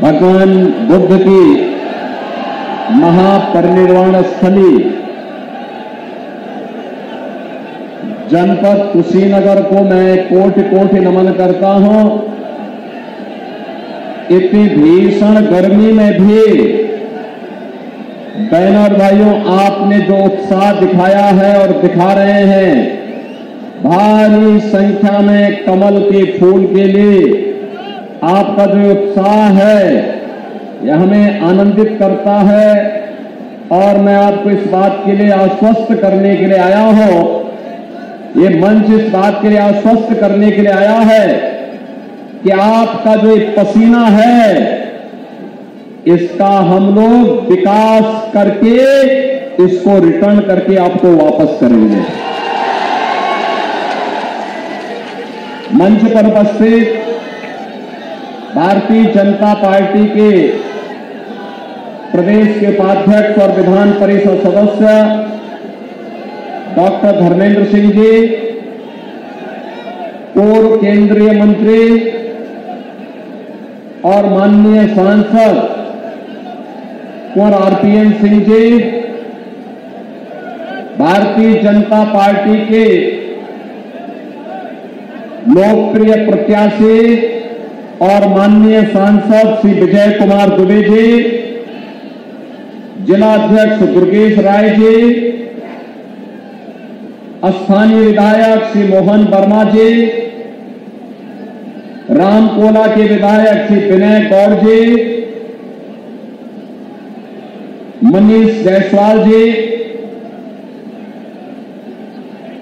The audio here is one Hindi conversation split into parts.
भगवान बुद्ध की महापरिनिर्वाण स्थली जनपद कुशीनगर को मैं कोटि कोटि नमन करता हूं। इतनी भीषण गर्मी में भी बहनों और भाइयों, आपने जो उत्साह दिखाया है और दिखा रहे हैं, भारी संख्या में कमल के फूल के लिए आपका जो उत्साह है यह हमें आनंदित करता है। और मैं आपको इस बात के लिए आश्वस्त करने के लिए आया हूं, ये मंच इस बात के लिए आश्वस्त करने के लिए आया है कि आपका जो एक पसीना है इसका हम लोग विकास करके इसको रिटर्न करके आपको वापस करेंगे। मंच पर उपस्थित भारतीय जनता पार्टी के प्रदेश के उपाध्यक्ष और विधान परिषद सदस्य डॉक्टर धर्मेंद्र सिंह जी, पूर्व केंद्रीय मंत्री और माननीय सांसद कुंवर आरपीएन सिंह जी, भारतीय जनता पार्टी के लोकप्रिय प्रत्याशी और माननीय सांसद श्री विजय कुमार दुबे जी, जिला अध्यक्ष दुर्गेश राय जी, स्थानीय विधायक श्री मोहन वर्मा जी, रामकोला के विधायक श्री विनय गौड़ जी, मनीष जायसवाल जी,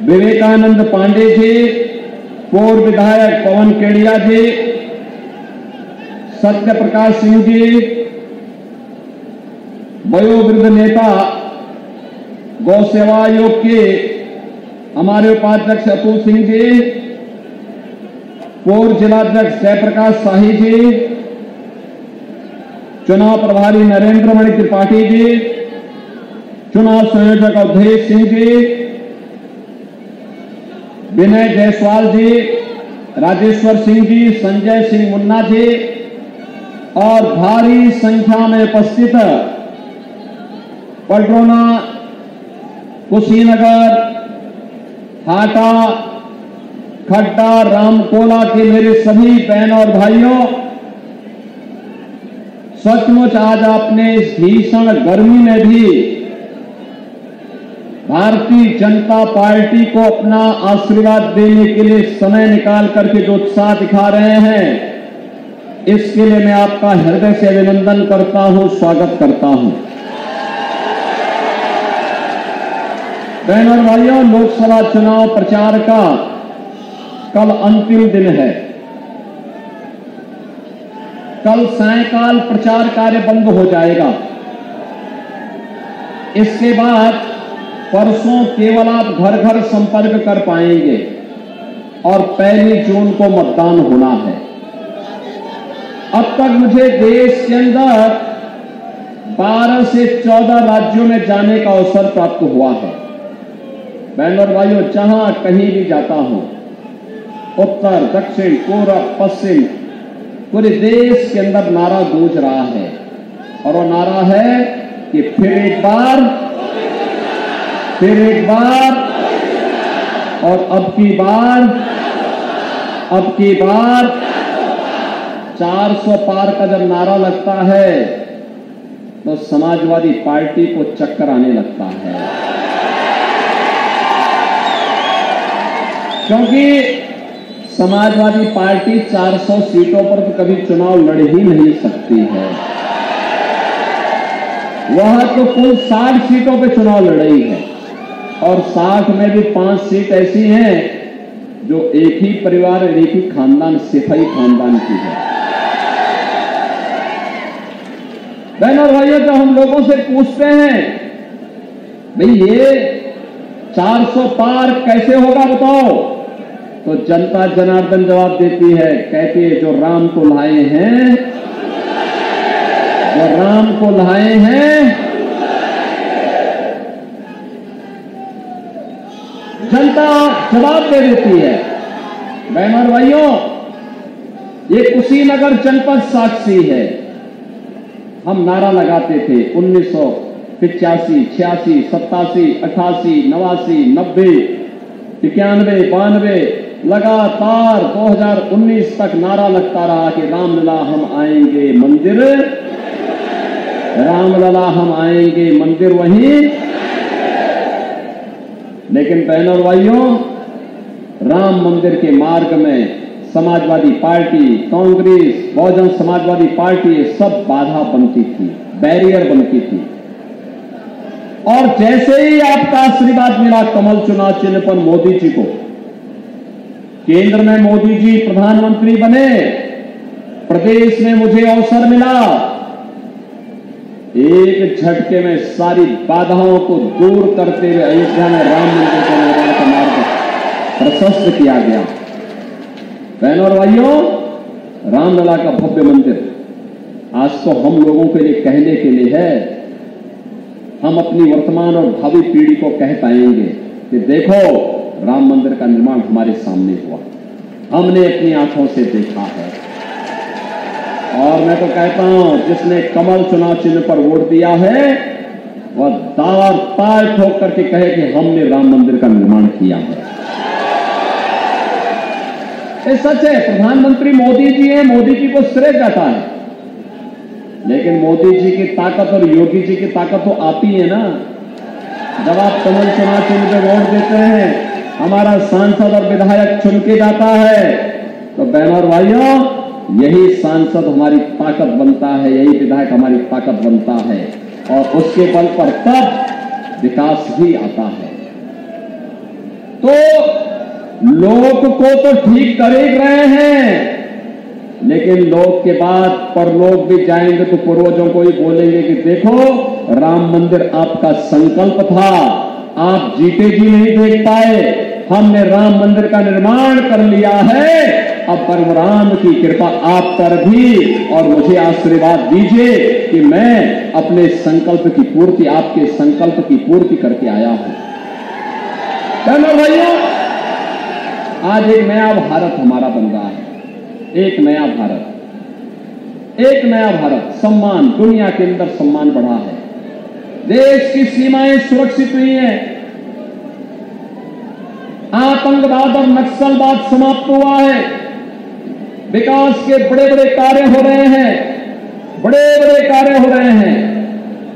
विवेकानंद पांडे जी, पूर्व विधायक पवन केडिया जी, सत्य प्रकाश सिंह जी, वयोवृद्ध नेता गौ सेवा आयोग के हमारे उपाध्यक्ष अतुल सिंह जी, पूर्व जिलाध्यक्ष जयप्रकाश शाही जी, चुनाव प्रभारी नरेंद्र मणि त्रिपाठी जी, चुनाव संयोजक अवधेश सिंह जी, विनय जायसवाल जी, राजेश्वर सिंह जी, संजय सिंह मुन्ना जी और भारी संख्या में उपस्थित पलटोना, कुशीनगर, हाटा, खड्डा, रामकोला के मेरे सभी बहनों और भाइयों, सचमुच आज आपने इस भीषण गर्मी में भी भारतीय जनता पार्टी को अपना आशीर्वाद देने के लिए समय निकाल करके जो उत्साह दिखा रहे हैं, इसके लिए मैं आपका हृदय से अभिनंदन करता हूं, स्वागत करता हूं। बहनों और भाइयों, लोकसभा चुनाव प्रचार का कल अंतिम दिन है। कल सायंकाल प्रचार कार्य बंद हो जाएगा। इसके बाद परसों केवल आप घर घर संपर्क कर पाएंगे और 1 जून को मतदान होना है। अब तक मुझे देश के अंदर 12 से 14 राज्यों में जाने का अवसर प्राप्त हुआ है। बहनों और भाइयों, जहां कहीं भी जाता हूं, उत्तर, दक्षिण, पूर्व, पश्चिम, पूरे देश के अंदर नारा गूंज रहा है और वो नारा है कि फिर एक बार और अब की बार 400 पार का जब नारा लगता है तो समाजवादी पार्टी को चक्कर आने लगता है, क्योंकि समाजवादी पार्टी 400 सीटों पर तो कभी चुनाव लड़ ही नहीं सकती है। वह तो कुल 60 सीटों पे चुनाव लड़ रही है और 60 में भी 5 सीट ऐसी हैं जो एक ही परिवार, एक ही खानदान, सिपाही खानदान की है। बहनों और भाइयों, जब हम लोगों से पूछते हैं भाई ये 400 पार कैसे होगा बताओ, तो जनता जनार्दन जवाब देती है, कहती है जो राम को लाए हैं, जनता जवाब दे देती है। बहनों और भाइयों, ये कुशीनगर जनपद साक्षी है, हम नारा लगाते थे 1985, 86, 87, 88, 89, 90, 91, 92, लगातार 2019 तक नारा लगता रहा कि रामलला हम आएंगे मंदिर, रामलला हम आएंगे मंदिर वहीं। लेकिन बहनों और भाइयों, राम मंदिर के मार्ग में समाजवादी पार्टी, कांग्रेस, बहुजन समाजवादी पार्टी सब बाधा बनती थी, बैरियर बनती थी। और जैसे ही आपका आशीर्वाद मिला कमल चुनाव चिन्ह पर मोदी जी को, केंद्र में मोदी जी प्रधानमंत्री बने, प्रदेश में मुझे अवसर मिला, एक झटके में सारी बाधाओं को दूर करते हुए अयोध्या में राम मंदिर का निर्माण का मार्ग प्रशस्त किया गया। बहनों और भाइयों, रामलला का भव्य मंदिर आज तो हम लोगों के लिए कहने के लिए है। हम अपनी वर्तमान और भावी पीढ़ी को कह पाएंगे कि देखो राम मंदिर का निर्माण हमारे सामने हुआ, हमने अपनी आंखों से देखा है। और मैं तो कहता हूं, जिसने कमल चुनाव चिन्ह पर वोट दिया है वह दार ताल ठोक करके कहे कि हमने राम मंदिर का निर्माण किया है। ये सच है, प्रधानमंत्री मोदी जी हैं, मोदी जी को श्रेय जाता है, लेकिन मोदी जी की ताकत और योगी जी की ताकत तो आती है ना। जब आप कमल चुनाव चिन्ह पे वोट देते हैं, हमारा सांसद और विधायक चुन के जाता है, तो बहनों और भाइयों, यही सांसद हमारी ताकत बनता है, यही विधायक हमारी ताकत बनता है, और उसके बल पर तब विकास भी आता है। तो लोक को तो ठीक कर ही रहे हैं, लेकिन लोक के बाद परलोक भी जाएंगे तो पूर्वजों को ही बोलेंगे कि देखो राम मंदिर आपका संकल्प था, आप जीते जी नहीं देख पाए, हमने राम मंदिर का निर्माण कर लिया है। अब परम की कृपा आप पर भी, और मुझे आशीर्वाद दीजिए कि मैं अपने संकल्प की पूर्ति, आपके संकल्प की पूर्ति करके आया हूं। बहनों भाइयों, आज एक नया भारत हमारा बन रहा है, एक नया भारत, एक नया भारत। सम्मान, दुनिया के अंदर सम्मान बढ़ा है, देश की सीमाएं सुरक्षित हुई हैं, आतंकवाद और नक्सलवाद समाप्त हुआ है, विकास के बड़े बड़े कार्य हो रहे हैं, बड़े बड़े कार्य हो रहे हैं।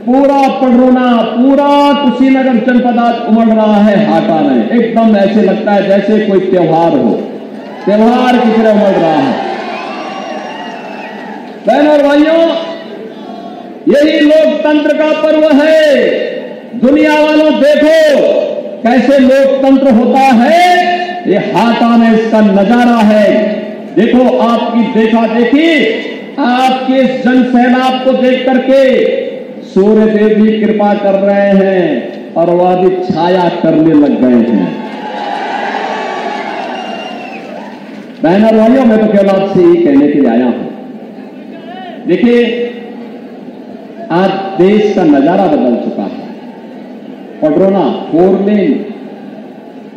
पूरा पडरौना, पूरा कुशीनगर जनपद आज उमड़ रहा है हाटा में, एकदम ऐसे लगता है जैसे कोई त्योहार हो, त्योहार की तरह उमड़ रहा है। बहनों और भाइयों, यही लोकतंत्र का पर्व है। दुनिया वालों देखो कैसे लोकतंत्र होता है, ये हाटा में इसका नजारा है। देखो आपकी देखा देखी, आपके जन सैलाब को देख करके सूर्य देव भी कृपा कर रहे हैं और वह भी छाया करने लग गए हैं। बहनों और भाइयों, मैं तो केवल आपसे ही कहने के लिए आया हूं, देखिए आज देश का नजारा बदल चुका है। पडरौना 4 लेन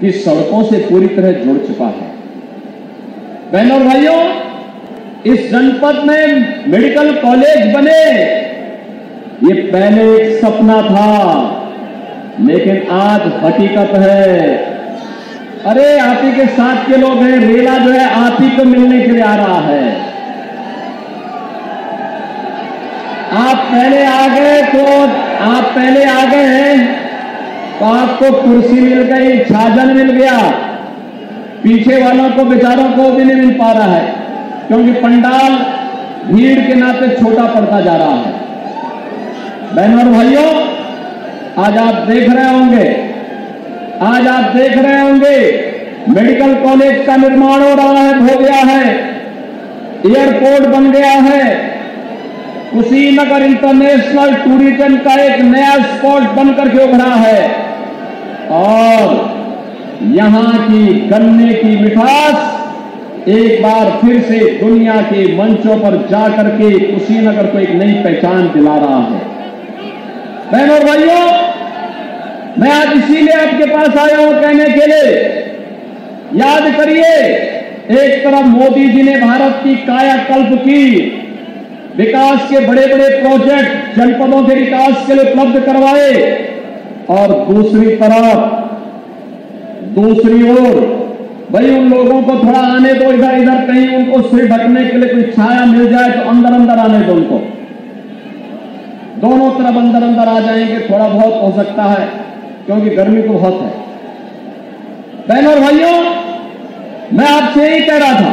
की सड़कों से पूरी तरह जुड़ चुका है। बहनों और भाइयों, इस जनपद में मेडिकल कॉलेज बने, ये पहले एक सपना था, लेकिन आज हकीकत है। अरे आप ही के साथ के लोग हैं, रेला जो है आप ही को मिलने के लिए आ रहा है। आप पहले आ गए तो आपको कुर्सी मिल गई, छाजन मिल गया, पीछे वालों को बेचारों को भी नहीं मिल पा रहा है, क्योंकि पंडाल भीड़ के नाते छोटा पड़ता जा रहा है। बहनों और भाइयों, आज आप देख रहे होंगे मेडिकल कॉलेज का निर्माण हो रहा है, हो गया है, एयरपोर्ट बन गया है, कुशीनगर इंटरनेशनल टूरिज्म का एक नया स्पॉट बनकर के उभरा है, और यहां की गन्ने की मिठास एक बार फिर से दुनिया के मंचों पर जाकर के कुशीनगर को एक नई पहचान दिला रहा है। बहनों और भाइयों, मैं आज इसीलिए आपके पास आया हूं कहने के लिए, याद करिए, एक तरफ मोदी जी ने भारत की कायाकल्प की, विकास के बड़े बड़े प्रोजेक्ट जनपदों के विकास के लिए उपलब्ध करवाए, और दूसरी ओर भाई उन लोगों को थोड़ा आने दो इधर इधर, कहीं उनको सिर ढकने के लिए कोई छाया मिल जाए तो अंदर अंदर आने दो उनको। दोनों तरफ अंदर अंदर आ जाएंगे, थोड़ा बहुत हो सकता है क्योंकि गर्मी तो बहुत है। बहनों और भाइयों, मैं आपसे यही कह रहा था,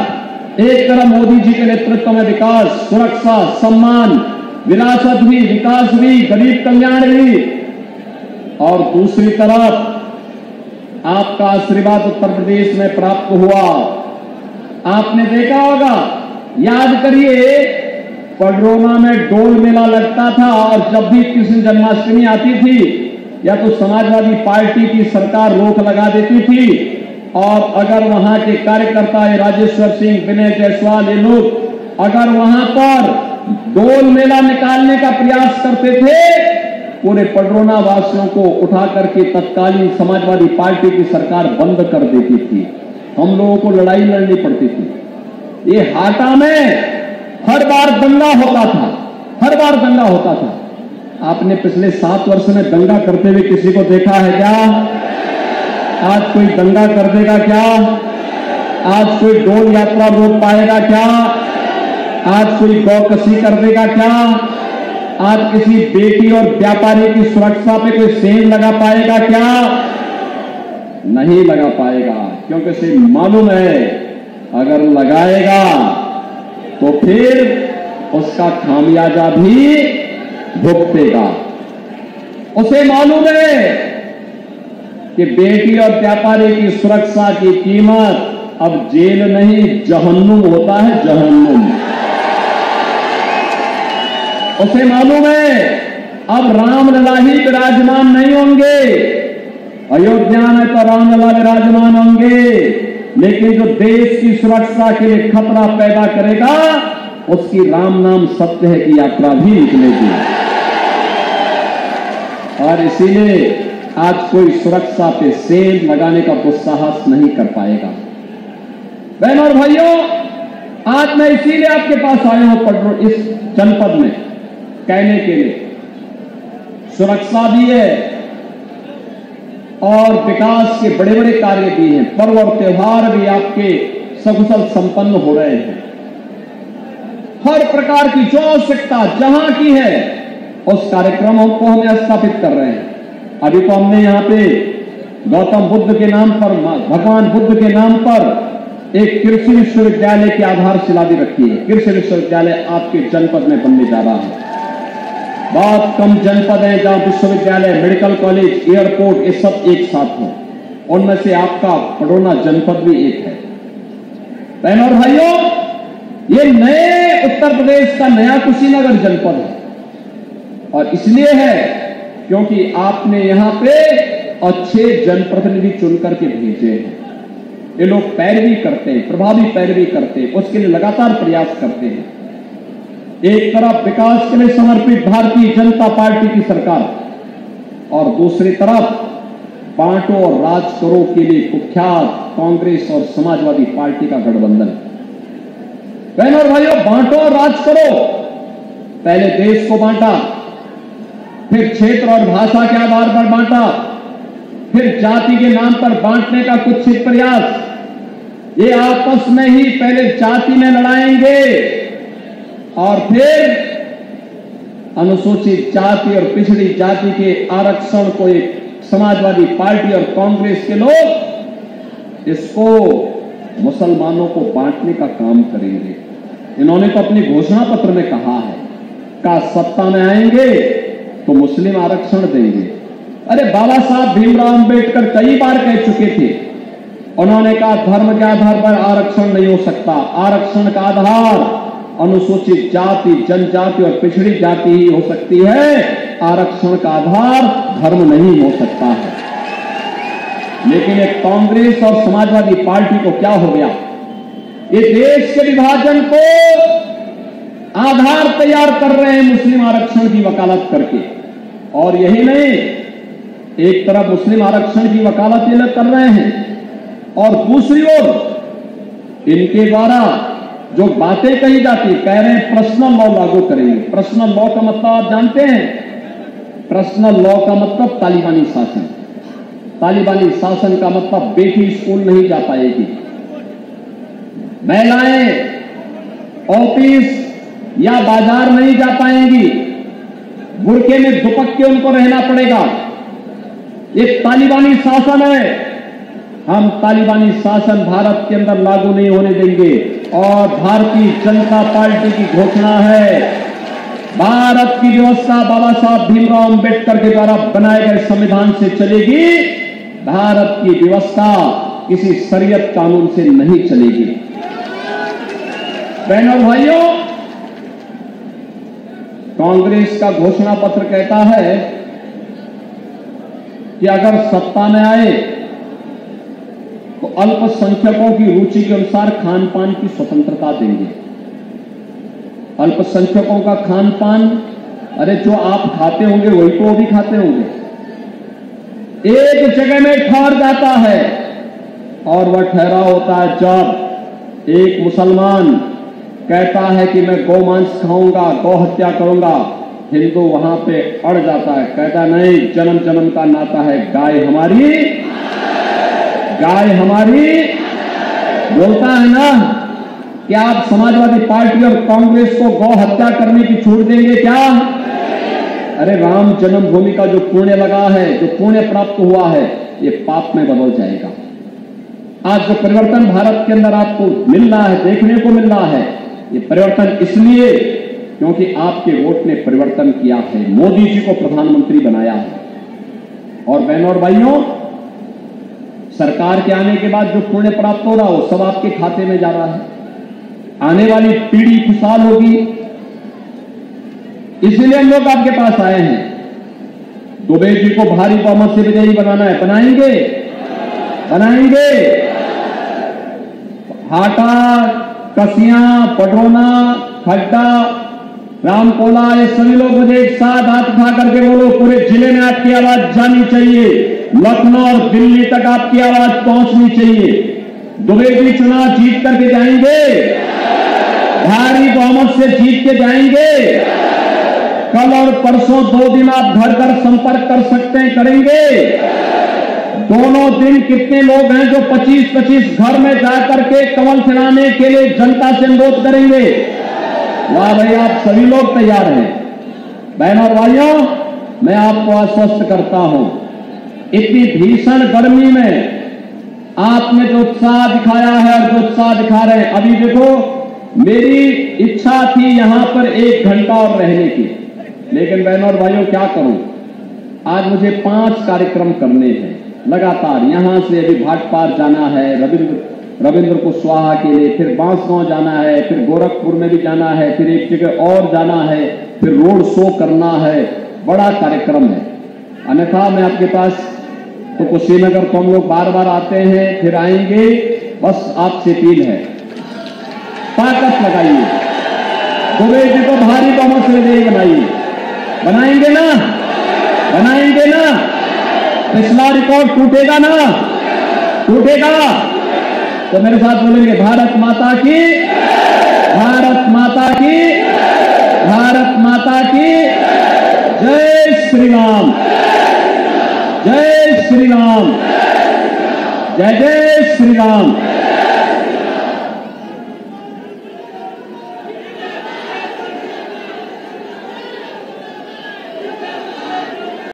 एक तरफ मोदी जी के नेतृत्व में विकास, सुरक्षा, सम्मान, विरासत भी, विकास भी, गरीब कल्याण भी, और दूसरी तरफ आपका आशीर्वाद उत्तर प्रदेश में प्राप्त हुआ। आपने देखा होगा, याद करिए, पडरौना में डोल मेला लगता था और जब भी कृष्ण जन्माष्टमी आती थी या तो समाजवादी पार्टी की सरकार रोक लगा देती थी, और अगर वहां के कार्यकर्ता राजेश्वर सिंह, विनय जायसवाल, ये लोग अगर वहां पर डोल मेला निकालने का प्रयास करते थे, पूरे पडरौना वासियों को उठा करके तत्कालीन समाजवादी पार्टी की सरकार बंद कर देती थी। हम लोगों को लड़ाई लड़नी पड़ती थी। ये हाटा में हर बार दंगा होता था, हर बार दंगा होता था। आपने पिछले 7 वर्ष में दंगा करते हुए किसी को देखा है क्या? आज कोई दंगा कर देगा क्या? आज कोई डोल यात्रा रोक पाएगा क्या? आज कोई गौकसी कर देगा क्या? आज किसी बेटी और व्यापारी की सुरक्षा पे कोई सेंध लगा पाएगा क्या? नहीं लगा पाएगा, क्योंकि उसे मालूम है अगर लगाएगा तो फिर उसका खामियाजा भी भुगतेगा। उसे मालूम है कि बेटी और व्यापारी की सुरक्षा की कीमत अब जेल नहीं, जहन्नुम होता है, जहन्नुम। उसे मालूम है अब रामलला ही विराजमान नहीं होंगे। अयोध्या में तो रामलला विराजमान होंगे, लेकिन जो देश की सुरक्षा के लिए खतरा पैदा करेगा, उसकी राम नाम सत्य है की यात्रा भी निकलेगी। और इसीलिए आज कोई सुरक्षा पे सेल लगाने का दुस्साहस नहीं कर पाएगा। बहनों और भाइयों, आज मैं इसीलिए आपके पास आया हूं इस जनपद में कहने के लिए, सुरक्षा भी है और विकास के बड़े बड़े कार्य भी हैं, पर्व और त्योहार भी आपके सकुशल संपन्न हो रहे हैं। हर प्रकार की जो आवश्यकता जहां की है उस कार्यक्रमों को हम स्थापित कर रहे हैं। अभी तो हमने यहाँ पे गौतम बुद्ध के नाम पर, भगवान बुद्ध के नाम पर एक कृषि विश्वविद्यालय की आधारशिला भी रखी है। कृषि विश्वविद्यालय आपके जनपद में बनने जा रहा है। बहुत कम जनपद हैं जहां विश्वविद्यालय, मेडिकल कॉलेज, एयरपोर्ट ये सब एक साथ हो। उनमें से आपका पडरौना जनपद भी एक है। बहनों और भाइयों, ये नए उत्तर प्रदेश का नया कुशीनगर जनपद है, और इसलिए है क्योंकि आपने यहां पे अच्छे जनप्रतिनिधि चुनकर के भेजे हैं। ये लोग पैरवी करते हैं, प्रभावी पैरवी करते हैं, उसके लिए लगातार प्रयास करते हैं। एक तरफ विकास के लिए समर्पित भारतीय जनता पार्टी की सरकार, और दूसरी तरफ बांटो और राज करो के लिए कुख्यात कांग्रेस और समाजवादी पार्टी का गठबंधन। बहनों और भाइयों, बांटो और राज करो, पहले देश को बांटा, फिर क्षेत्र और भाषा के आधार पर बांटा, फिर जाति के नाम पर बांटने का कुत्सित प्रयास। ये आपस में ही पहले जाति में लड़ाएंगे और फिर अनुसूचित जाति और पिछड़ी जाति के आरक्षण को एक समाजवादी पार्टी और कांग्रेस के लोग इसको मुसलमानों को बांटने का काम करेंगे। इन्होंने तो अपनी घोषणा पत्र में कहा है का सत्ता में आएंगे तो मुस्लिम आरक्षण देंगे। अरे बाबा साहब भीमराव अंबेडकर कई बार कह चुके थे, उन्होंने कहा धर्म के आधार पर आरक्षण नहीं हो सकता, आरक्षण का आधार अनुसूचित जाति, जनजाति और पिछड़ी जाति ही हो सकती है, आरक्षण का आधार धर्म नहीं हो सकता है। लेकिन एक कांग्रेस और समाजवादी पार्टी को क्या हो गया, ये देश के विभाजन को आधार तैयार कर रहे हैं मुस्लिम आरक्षण की वकालत करके। और यही नहीं, एक तरफ मुस्लिम आरक्षण की वकालत ये लोग कर रहे हैं और दूसरी ओर इनके द्वारा जो बातें कही जाती, कह रहे हैं पर्सनल लॉ लागू करेंगे। पर्सनल लॉ का मतलब आप जानते हैं? पर्सनल लॉ का मतलब तालिबानी शासन। तालिबानी शासन का मतलब बेटी स्कूल नहीं जा पाएगी, महिलाएं ऑफिस या बाजार नहीं जा पाएंगी, बुर्के में दुपक के उनको रहना पड़ेगा। ये तालिबानी शासन है। हम तालिबानी शासन भारत के अंदर लागू नहीं होने देंगे। और भारतीय जनता पार्टी की घोषणा है, भारत की व्यवस्था बाबा साहब भीमराव अंबेडकर के द्वारा बनाए गए संविधान से चलेगी। भारत की व्यवस्था किसी शरीयत कानून से नहीं चलेगी। बहनों और भाइयों, कांग्रेस का घोषणा पत्र कहता है कि अगर सत्ता में आए तो अल्पसंख्यकों की रुचि के अनुसार खान पान की स्वतंत्रता देंगे। अल्पसंख्यकों का खान पान, अरे जो आप खाते होंगे वही तो वो भी खाते होंगे। एक जगह में ठहर जाता है और वह ठहरा होता है जब एक मुसलमान कहता है कि मैं गौमांस खाऊंगा, गौ हत्या करूंगा, हिंदू वहां पे अड़ जाता है, कहता नहीं, जन्म जन्म का नाता है, गाय हमारी, गाय हमारी। बोलता है ना कि आप समाजवादी पार्टी और कांग्रेस को गौ हत्या करने की छूट देंगे क्या? अरे राम जन्मभूमि का जो पुण्य लगा है, जो पुण्य प्राप्त हुआ है, ये पाप में बदल जाएगा। आज जो परिवर्तन भारत के अंदर आपको मिल रहा है, देखने को मिल रहा है, ये परिवर्तन इसलिए क्योंकि आपके वोट ने परिवर्तन किया है, मोदी जी को प्रधानमंत्री बनाया है। और बहनों और भाइयों, सरकार के आने के बाद जो पुण्य प्राप्त हो रहा है वो सब आपके खाते में जा रहा है। आने वाली पीढ़ी खुशहाल होगी, इसलिए हम लोग आपके पास आए हैं। दुबे जी को भारी बहुमत से विजयी बनाना है, बनाएंगे, बनाएंगे। हाटा, कसियां, पडरौना, खड्डा, रामकोला, ये सभी लोग मुझे एक साथ हाथ उठा करके बोलो, पूरे जिले में आपकी आवाज जानी चाहिए, लखनऊ और दिल्ली तक आपकी आवाज पहुंचनी चाहिए। दुबे जी चुनाव जीत करके जाएंगे, भारी बहुमत से जीत के जाएंगे। कल और परसों 2 दिन आप घर घर संपर्क कर सकते हैं, करेंगे। दोनों दिन कितने लोग हैं जो 25-25 घर में जाकर के कमल फैलाने के लिए जनता से अनुरोध करेंगे? वाह भाई, आप सभी लोग तैयार हैं। बहनों और भाइयों, मैं आपको आश्वस्त करता हूं, इतनी भीषण गर्मी में आपने जो उत्साह दिखाया है और जो उत्साह दिखा रहे हैं, अभी देखो, मेरी इच्छा थी यहां पर 1 घंटा और रहने की, लेकिन बहनों और भाइयों क्या करूं, आज मुझे 5 कार्यक्रम करने हैं लगातार। यहां से अभी भाटपार जाना है, रविंद्र कुशवाहा के लिए, फिर बांसगांव जाना है, फिर गोरखपुर में भी जाना है, फिर एक जगह और जाना है, फिर रोड शो करना है, बड़ा कार्यक्रम है। अन्यथा मैं आपके पास तो कुशीनगर तो हम लोग बार बार आते हैं, फिर आएंगे, बस आपसे अपील है, ताकत लगाइए, दुबे जी को भारी बहुमत से विजयी बनाइए। बनाएंगे ना, बनाएंगे ना? पिछला रिकॉर्ड टूटेगा ना? टूटेगा तो मेरे साथ बोलेंगे, भारत माता की, भारत माता की, भारत माता की जय श्री राम, जय श्री राम, जय जय श्री राम।